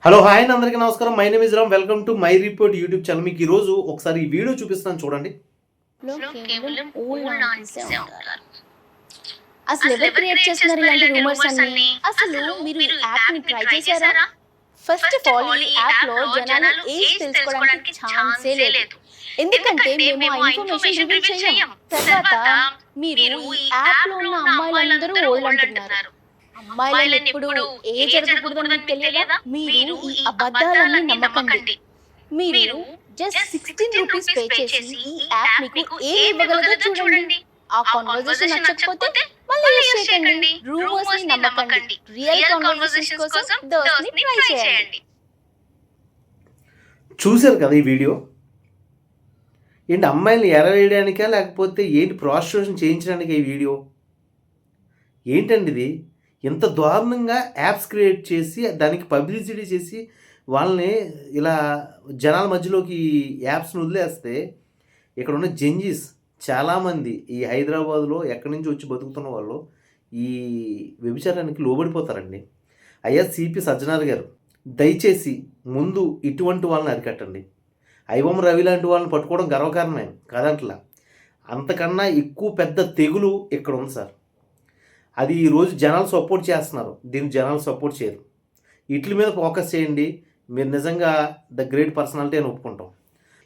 Hello hi అండి, అందరికీ నమస్కారం. My name is Ram. Welcome to my report YouTube channel. మీకు ఈరోజు ఒకసారి ఈ వీడియో చూపిస్తున్నాను చూడండి. కేవలం ఓల్డ్ ఆంటీసే ఉంటారు. అసలు ఎవరు క్రియేట్ చేస్తున్నారు ఇలాంటి రూమర్స్ అన్ని? అసలు మీరు ఈ యాప్‌ని ట్రై చేశారా? ఫస్ట్ ఆఫ్ ఆల్ ఈ యాప్‌లో జనాలు ఏజ్ తెలుసుకోవడానికి ఛాన్సే లేదు. ఎందుకంటే మేము ఆ ఇన్ఫర్మేషన్ రివీల్ చేయం. తర్వాత మీరు ఈ యాప్‌లో ఉన్న అమ్మాయిలందరూ ఓల్డ్ అంటున్నారు. అమ్మాయిలను ఎప్పుడు ఏజ్ అడగకూడదని మీకు తెలియదా? మీరు ఈ అబద్ధాలన్నీ నమ్మకండి. మీరు జస్ట్ 16 రూపీస్ పే చేసి ఈ యాప్ మీకు ఏమి ఇవ్వగలదో చూడండి. ఆ కన్వర్జేషన్ నచ్చకపోతే మళ్ళీ యూస్ చేయకండి. రూమర్స్ ని నమ్మకండి. రియల్ కన్వర్జేషన్స్ కోసం దోస్ని ట్రై చేయండి. చూశారు కదా ఈ వీడియో. ఏంటి అమ్మాయిల్ని ఎరవేయడానికా లేకపోతే ఏంటి ప్రాస్టిట్యూషన్ చేయించడానికా ఈ వీడియో? ఏంటండి ఇది? ఇంత దారుణంగా యాప్స్ క్రియేట్ చేసి దానికి పబ్లిసిటీ చేసి వాళ్ళని ఇలా జనాల మధ్యలోకి యాప్స్ని వదిలేస్తే ఇక్కడ ఉన్న జెంజీస్ చాలామంది ఈ హైదరాబాద్లో ఎక్కడి నుంచి వచ్చి బతుకుతున్న వాళ్ళు ఈ వ్యభిచారానికి లోబడిపోతారండి. అయ్యా సిపి సజ్జనార్ గారు, దయచేసి ముందు ఇటువంటి వాళ్ళని అరికట్టండి. ఐవం రవి లాంటి వాళ్ళని పట్టుకోవడం గర్వకారణమే కాదంట్లా, అంతకన్నా ఎక్కువ పెద్ద తెగులు ఇక్కడ ఉంది సార్. అది ఈరోజు జనాలు సపోర్ట్ చేస్తున్నారు, దీన్ని జనాలు సపోర్ట్ చేయరు. వీటి మీద ఫోకస్ చేయండి, మీరు నిజంగా ద గ్రేట్ పర్సనాలిటీ అని ఒప్పుకుంటాం.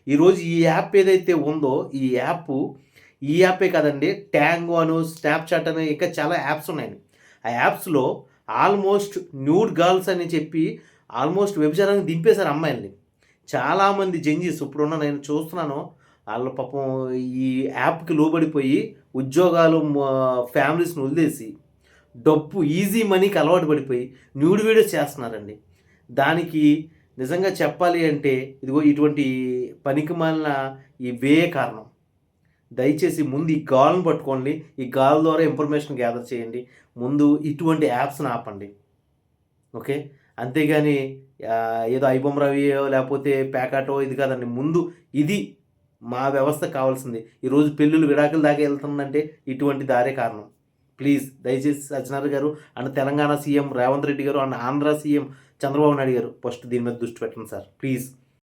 ఈరోజు ఈ యాప్ ఏదైతే ఉందో ఈ యాపే కాదండి, ట్యాంగో అను, స్నాప్చాట్ అని ఇంకా చాలా యాప్స్ ఉన్నాయండి. ఆ యాప్స్లో ఆల్మోస్ట్ న్యూడ్ గర్ల్స్ అని చెప్పి ఆల్మోస్ట్ వ్యభిచారానికి దింపేశారు అమ్మాయిల్ని. చాలామంది జెంజీస్ ఇప్పుడున్న నేను చూస్తున్నాను, వాళ్ళ పాపం ఈ యాప్కి లోబడిపోయి ఉద్యోగాలు ఫ్యామిలీస్ని వదిలేసి డబ్బు ఈజీ మనీకి అలవాటు పడిపోయి న్యూడ్ వీడియోస్ చేస్తున్నారండి. దానికి నిజంగా చెప్పాలి అంటే ఇదిగో ఇటువంటి పనికిమాలిన ఈ కారణం. దయచేసి ముందు ఈ గాల్ని పట్టుకోండి, ఈ గాల్ ద్వారా ఇన్ఫర్మేషన్ గ్యాదర్ చేయండి, ముందు ఇటువంటి యాప్స్ని ఆపండి. ఓకే, అంతేగాని ఏదో ఐబొమ్మ రవియో లేకపోతే ప్యాకాటో ఇది కాదండి. ముందు ఇది మా వ్యవస్థ కావాల్సింది. ఈరోజు పెళ్ళిళ్ళు విడాకుల దాకా వెళ్తుందంటే ఇటువంటి దారే కారణం. ప్లీజ్ దయచేసి సజ్జనార్ గారు అండ్ తెలంగాణ సీఎం రేవంత్ రెడ్డి గారు అండ్ ఆంధ్ర సీఎం చంద్రబాబు నాయుడు గారు ఫస్ట్ దీని మీద దృష్టి పెట్టండి సార్, ప్లీజ్.